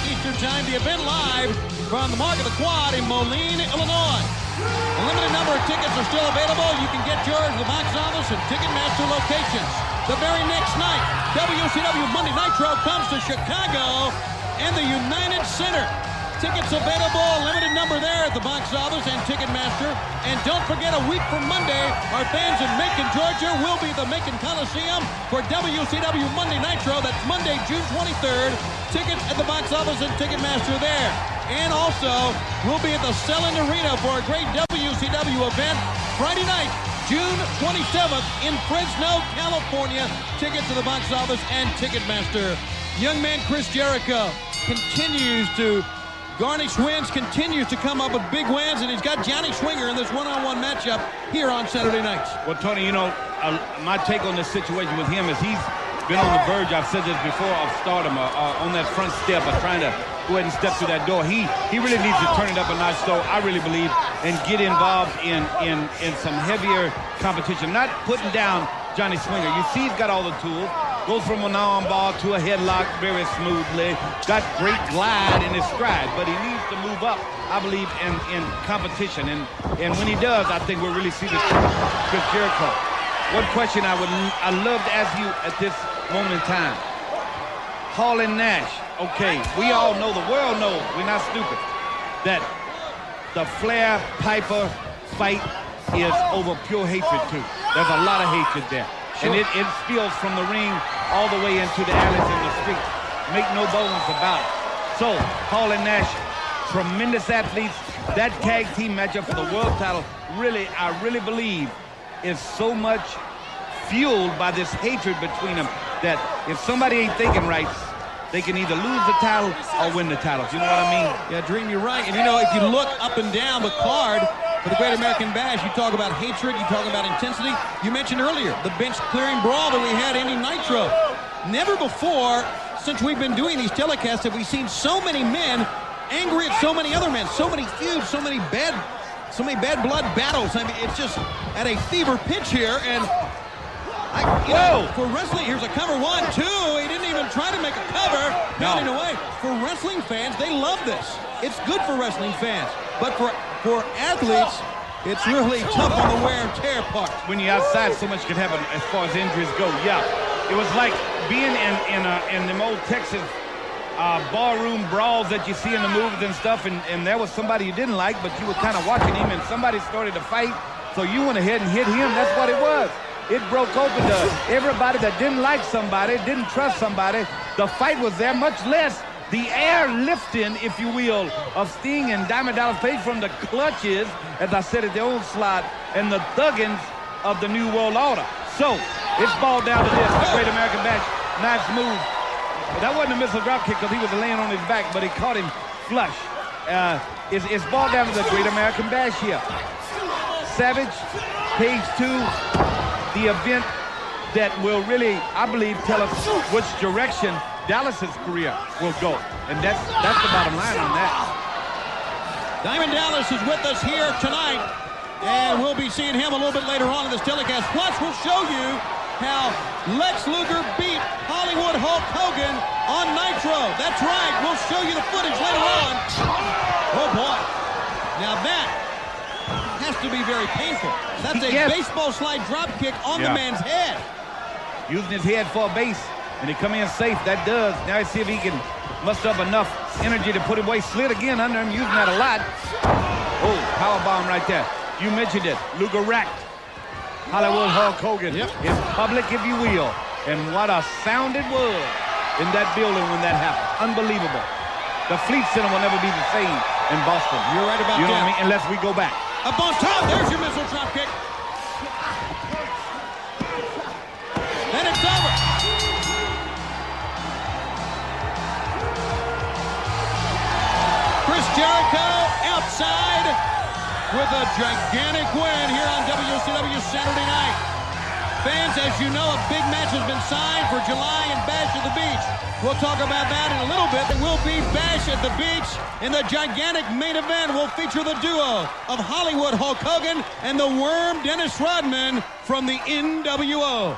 Eastern Time. The event live from the Mark of the Quad in Moline, Illinois. A limited number of tickets are still available. You can get yours at the box office and Ticketmaster locations. The very next night, WCW Monday Nitro comes to Chicago and the United Center. Tickets available, limited number there at the box office and Ticketmaster. And don't forget, a week from Monday, our fans in Macon, Georgia will be the Macon Coliseum for WCW Monday Nitro. That's Monday, June 23rd. Tickets at the box office and Ticketmaster there. And also, we'll be at the Selland Arena for a great WCW event Friday night, June 27th in Fresno, California. Tickets to the box office and Ticketmaster. Young man Chris Jericho continues to garnish wins, continues to come up with big wins, and he's got Johnny Swinger in this one-on-one matchup here on Saturday nights. Well, Tony, you know, my take on this situation with him is he's been on the verge, I've said this before, of stardom, on that front step of trying to go ahead and step through that door. He really needs to turn it up a notch, though, I really believe, and get involved in some heavier competition. Not putting down Johnny Swinger. You see he's got all the tools. Goes from an arm bar to a headlock very smoothly. Got great glide in his stride, but he needs to move up, I believe, in competition. And when he does, I think we'll really see this Chris Jericho. One question I'd love to ask you at this moment in time. Hall and Nash, okay, we all know, the world knows, we're not stupid, that the Flair Piper fight is over pure hatred too. There's a lot of hatred there. Sure. And it spills from the ring all the way into the alleys and the streets. Make no bones about it. So, Hall and Nash, tremendous athletes. That tag team matchup for the world title, really, I really believe, is so much fueled by this hatred between them that if somebody ain't thinking right, they can either lose the title or win the titles. You know what I mean? Yeah, Dream, you're right. And, you know, if you look up and down the card for the Great American Bash, you talk about hatred, you talk about intensity. You mentioned earlier the bench-clearing brawl that we had in Nitro. Never before, since we've been doing these telecasts, have we seen so many men angry at so many other men, so many feuds, so many bad blood battles. I mean, it's just at a fever pitch here, and for wrestling, here's a cover, 1, 2. He didn't even try to make a cover. Pounding away. For wrestling fans, they love this. It's good for wrestling fans. But for athletes, it's really tough on the wear and tear part. When you're outside, so much can happen as far as injuries go. Yeah, it was like being in the old Texas barroom brawls that you see in the movies and stuff, and there was somebody you didn't like, but you were kind of watching him, and somebody started to fight, so you went ahead and hit him. That's what it was. It broke open to everybody that didn't like somebody, didn't trust somebody. The fight was there, much less the air lifting, if you will, of Sting and Diamond Dallas Page from the clutches, as I said at the old slot, and the thuggins of the New World Order. So, it's balled down to this, the Great American Bash. Nice move. That wasn't a missile drop kick because he was laying on his back, but he caught him flush. It's balled down to the Great American Bash here. Savage, Page 2, the event that will really, I believe, tell us which direction Dallas's career will go. And that's the bottom line on that. Diamond Dallas is with us here tonight, and we'll be seeing him a little bit later on in this telecast. Plus, we'll show you how Lex Luger beat Hollywood Hulk Hogan on Nitro. That's right, we'll show you the footage later on. Oh boy, now that has to be very painful. That's a baseball slide drop kick on the man's head. Using his head for a base, and he come in safe. That does. Now let's see if he can muster up enough energy to put him away. Slid again under him, using that a lot. Oh, power bomb right there. You mentioned it. Luger racked Hollywood Hulk Hogan in public, if you will. And what a sound it was in that building when that happened. Unbelievable. The Fleet Center will never be the same in Boston. You're right about that. You know what I mean? Unless we go back. Up on top, there's your missile drop kick. And it's over. Chris Jericho outside with a gigantic win here on WCW Saturday night. Fans, as you know, a big match has been signed for July in Bash at the Beach. We'll talk about that in a little bit. It will be Bash at the Beach, and the gigantic main event will feature the duo of Hollywood Hulk Hogan and the Worm Dennis Rodman from the NWO.